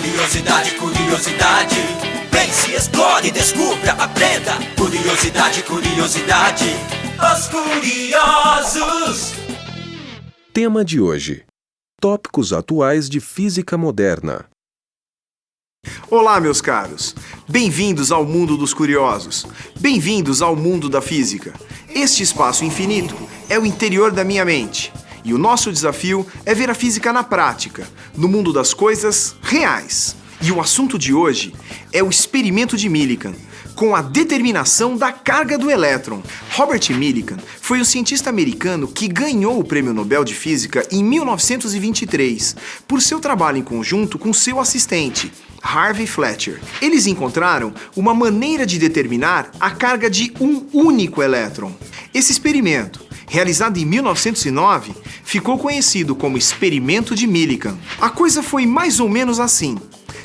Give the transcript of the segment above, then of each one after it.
Curiosidade, curiosidade. Pense, explore, descubra, aprenda. Curiosidade, curiosidade. Os curiosos. Tema de hoje: tópicos atuais de física moderna. Olá, meus caros! Bem-vindos ao mundo dos curiosos. Bem-vindos ao mundo da física. Este espaço infinito é o interior da minha mente. E o nosso desafio é ver a física na prática, no mundo das coisas reais. E o assunto de hoje é o experimento de Millikan, com a determinação da carga do elétron. Robert Millikan foi o cientista americano que ganhou o Prêmio Nobel de Física em 1923, por seu trabalho em conjunto com seu assistente, Harvey Fletcher. Eles encontraram uma maneira de determinar a carga de um único elétron. Esse experimento, realizado em 1909, ficou conhecido como Experimento de Millikan. A coisa foi mais ou menos assim.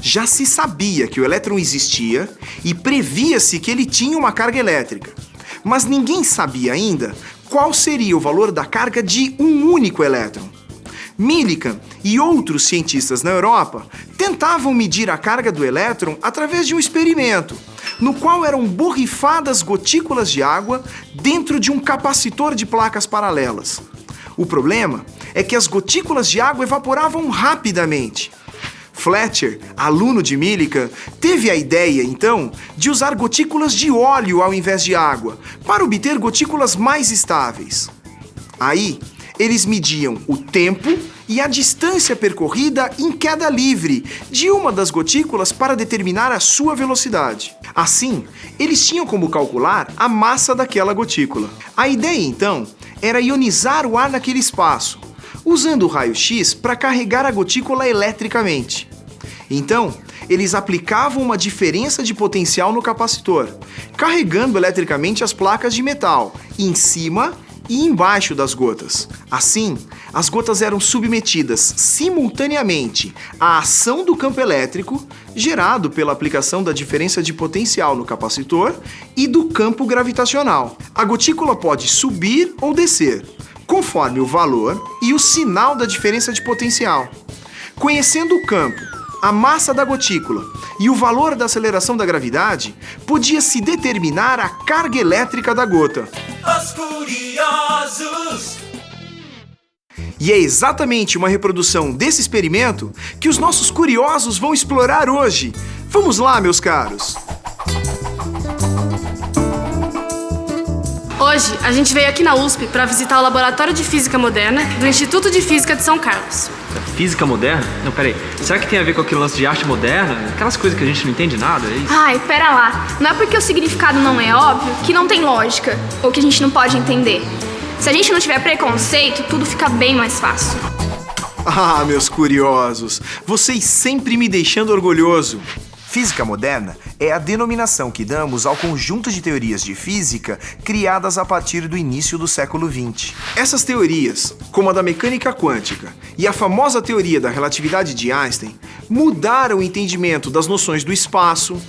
Já se sabia que o elétron existia e previa-se que ele tinha uma carga elétrica. Mas ninguém sabia ainda qual seria o valor da carga de um único elétron. Millikan e outros cientistas na Europa tentavam medir a carga do elétron através de um experimento, no qual eram borrifadas gotículas de água dentro de um capacitor de placas paralelas. O problema é que as gotículas de água evaporavam rapidamente. Fletcher, aluno de Millikan, teve a ideia, então, de usar gotículas de óleo ao invés de água, para obter gotículas mais estáveis. Aí, eles mediam o tempo e a distância percorrida em queda livre de uma das gotículas para determinar a sua velocidade. Assim, eles tinham como calcular a massa daquela gotícula. A ideia, então, era ionizar o ar naquele espaço, usando o raio-x para carregar a gotícula eletricamente. Então, eles aplicavam uma diferença de potencial no capacitor, carregando eletricamente as placas de metal em cima e embaixo das gotas. Assim, as gotas eram submetidas simultaneamente à ação do campo elétrico, gerado pela aplicação da diferença de potencial no capacitor, e do campo gravitacional. A gotícula pode subir ou descer, conforme o valor e o sinal da diferença de potencial. Conhecendo o campo, a massa da gotícula e o valor da aceleração da gravidade, podia-se determinar a carga elétrica da gota. Os curiosos. E é exatamente uma reprodução desse experimento que os nossos curiosos vão explorar hoje. Vamos lá, meus caros! Hoje, a gente veio aqui na USP para visitar o Laboratório de Física Moderna do Instituto de Física de São Carlos. Física moderna? Não, peraí. Será que tem a ver com aquele lance de arte moderna? Aquelas coisas que a gente não entende nada, é isso? Ai, pera lá. Não é porque o significado não é óbvio que não tem lógica, ou que a gente não pode entender. Se a gente não tiver preconceito, tudo fica bem mais fácil. Ah, meus curiosos, vocês sempre me deixando orgulhoso. Física moderna é a denominação que damos ao conjunto de teorias de física criadas a partir do início do século XX. Essas teorias, como a da mecânica quântica e a famosa teoria da relatividade de Einstein, mudaram o entendimento das noções do espaço,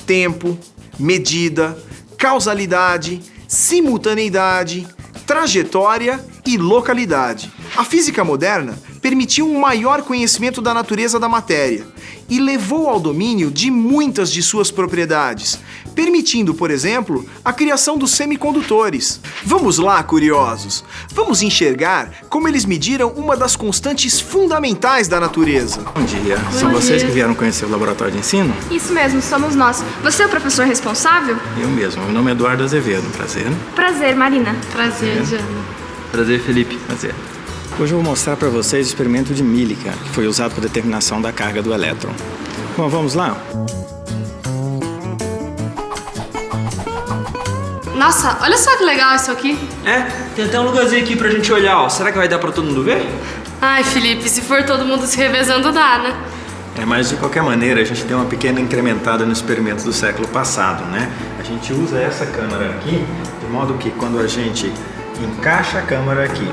tempo, medida, causalidade, simultaneidade, trajetória e localidade. A física moderna permitiu um maior conhecimento da natureza da matéria e levou ao domínio de muitas de suas propriedades, permitindo, por exemplo, a criação dos semicondutores. Vamos lá, curiosos! Vamos enxergar como eles mediram uma das constantes fundamentais da natureza. Bom dia. São vocês que vieram conhecer o laboratório de ensino? Isso mesmo, somos nós. Você é o professor responsável? Eu mesmo. Meu nome é Eduardo Azevedo. Prazer. Prazer, Marina. Prazer, Jana. Prazer, Felipe. Prazer. Hoje eu vou mostrar para vocês o experimento de Millikan, que foi usado para determinação da carga do elétron. Bom, vamos lá? Nossa, olha só que legal isso aqui. É, tem até um lugarzinho aqui pra gente olhar, ó. Será que vai dar pra todo mundo ver? Ai, Felipe, se for todo mundo se revezando, dá, né? Mas de qualquer maneira, a gente deu uma pequena incrementada no experimento do século passado, né? A gente usa essa câmera aqui, de modo que quando a gente encaixa a câmera aqui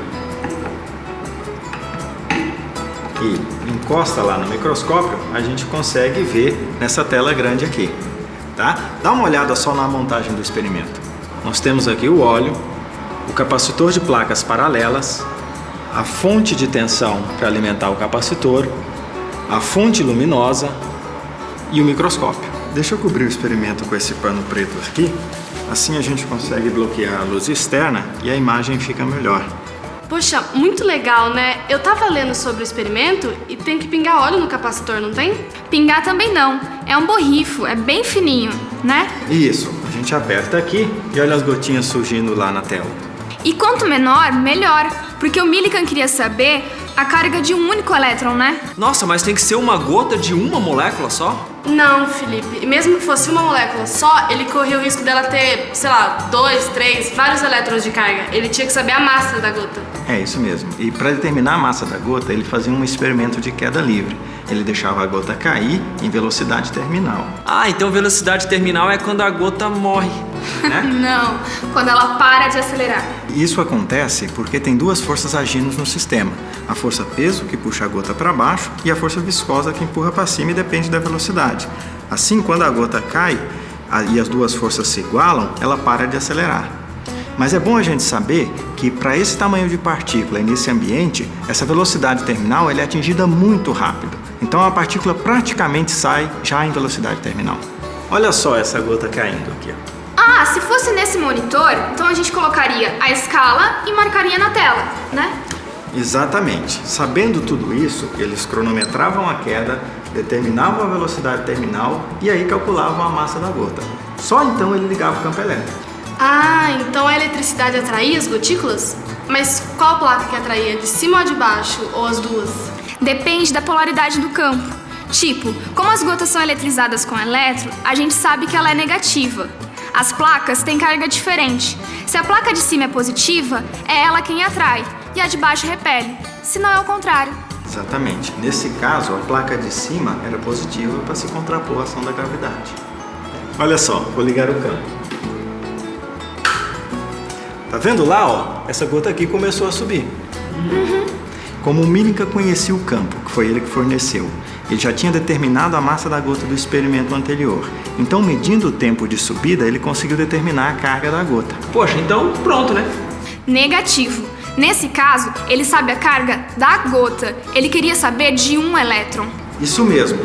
e encosta lá no microscópio, a gente consegue ver nessa tela grande aqui, tá? Dá uma olhada só na montagem do experimento. Nós temos aqui o óleo, o capacitor de placas paralelas, a fonte de tensão para alimentar o capacitor, a fonte luminosa, e o microscópio. Deixa eu cobrir o experimento com esse pano preto aqui. Assim a gente consegue bloquear a luz externa e a imagem fica melhor. Poxa, muito legal, né? Eu tava lendo sobre o experimento e tem que pingar óleo no capacitor, não tem? Pingar também não. É um borrifo, é bem fininho, né? Isso, a gente aperta aqui e olha as gotinhas surgindo lá na tela. E quanto menor, melhor. Porque o Millikan queria saber a carga de um único elétron, né? Nossa, mas tem que ser uma gota de uma molécula só? Não, Felipe. E mesmo que fosse uma molécula só, ele corria o risco dela ter, sei lá, 2, 3, vários elétrons de carga. Ele tinha que saber a massa da gota. É isso mesmo. E para determinar a massa da gota, ele fazia um experimento de queda livre. Ele deixava a gota cair em velocidade terminal. Ah, então velocidade terminal é quando a gota morre, né? Não, quando ela para de acelerar. Isso acontece porque tem duas forças agindo no sistema. A força peso, que puxa a gota para baixo, e a força viscosa, que empurra para cima e depende da velocidade. Assim, quando a gota cai e as duas forças se igualam, ela para de acelerar. Mas é bom a gente saber que para esse tamanho de partícula e nesse ambiente, essa velocidade terminal ela é atingida muito rápido. Então a partícula praticamente sai já em velocidade terminal. Olha só essa gota caindo aqui. Ah, se fosse nesse monitor, então a gente colocaria a escala e marcaria na tela, né? Exatamente. Sabendo tudo isso, eles cronometravam a queda, determinavam a velocidade terminal e aí calculavam a massa da gota. Só então ele ligava o campo elétrico. Ah, então a eletricidade atraía as gotículas? Mas qual placa que atraía? De cima ou de baixo? Ou as duas? Depende da polaridade do campo. Tipo, como as gotas são eletrizadas com elétron, a gente sabe que ela é negativa. As placas têm carga diferente. Se a placa de cima é positiva, é ela quem atrai, e a de baixo repele. Se não é o contrário. Exatamente. Nesse caso, a placa de cima era positiva para se contrapor à ação da gravidade. Olha só, vou ligar o campo. Tá vendo lá, ó? Essa gota aqui começou a subir. Como o Millikan conhecia o campo, que foi ele que forneceu, ele já tinha determinado a massa da gota do experimento anterior. Então, medindo o tempo de subida, ele conseguiu determinar a carga da gota. Poxa, então pronto, né? Negativo. Nesse caso, ele sabe a carga da gota. Ele queria saber de um elétron. Isso mesmo.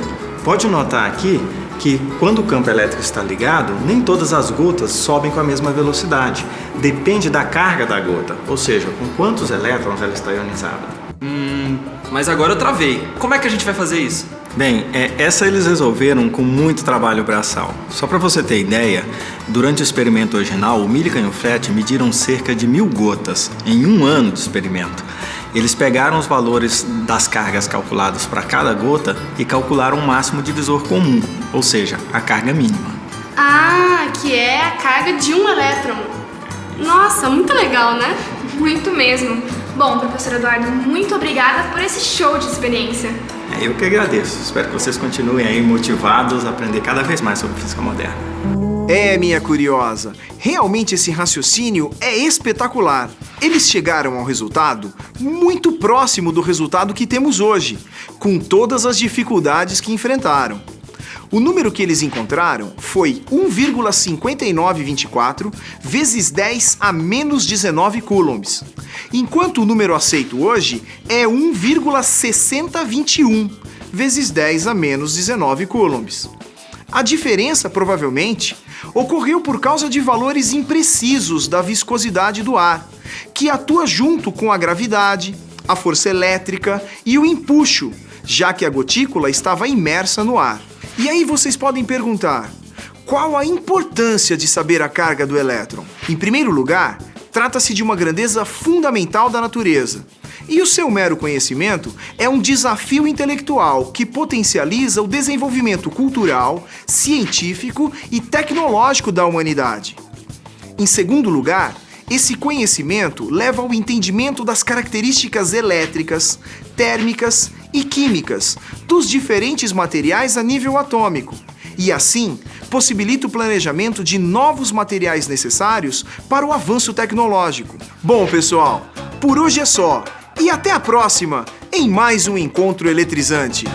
Pode notar aqui que quando o campo elétrico está ligado, nem todas as gotas sobem com a mesma velocidade. Depende da carga da gota, ou seja, com quantos elétrons ela está ionizada. Mas agora eu travei. Como é que a gente vai fazer isso? Bem, essa eles resolveram com muito trabalho braçal. Só para você ter ideia, durante o experimento original, o Millikan e o Fleck mediram cerca de 1000 gotas em um ano de experimento. Eles pegaram os valores das cargas calculadas para cada gota e calcularam o máximo divisor comum, ou seja, a carga mínima. Ah, que é a carga de um elétron. Nossa, muito legal, né? Muito mesmo. Bom, professor Eduardo, muito obrigada por esse show de experiência. Eu que agradeço. Espero que vocês continuem aí motivados a aprender cada vez mais sobre física moderna. Minha curiosa, realmente esse raciocínio é espetacular. Eles chegaram ao resultado muito próximo do resultado que temos hoje, com todas as dificuldades que enfrentaram. O número que eles encontraram foi 1,5924 vezes 10 a menos 19 coulombs, enquanto o número aceito hoje é 1,6021 vezes 10 a menos 19 coulombs. A diferença, provavelmente, ocorreu por causa de valores imprecisos da viscosidade do ar, que atua junto com a gravidade, a força elétrica e o empuxo, já que a gotícula estava imersa no ar. E aí vocês podem perguntar, qual a importância de saber a carga do elétron? Em primeiro lugar, trata-se de uma grandeza fundamental da natureza. E o seu mero conhecimento é um desafio intelectual que potencializa o desenvolvimento cultural, científico e tecnológico da humanidade. Em segundo lugar, esse conhecimento leva ao entendimento das características elétricas, térmicas e químicas dos diferentes materiais a nível atômico e, assim, possibilita o planejamento de novos materiais necessários para o avanço tecnológico. Bom, pessoal, por hoje é só. E até a próxima, em mais um encontro eletrizante.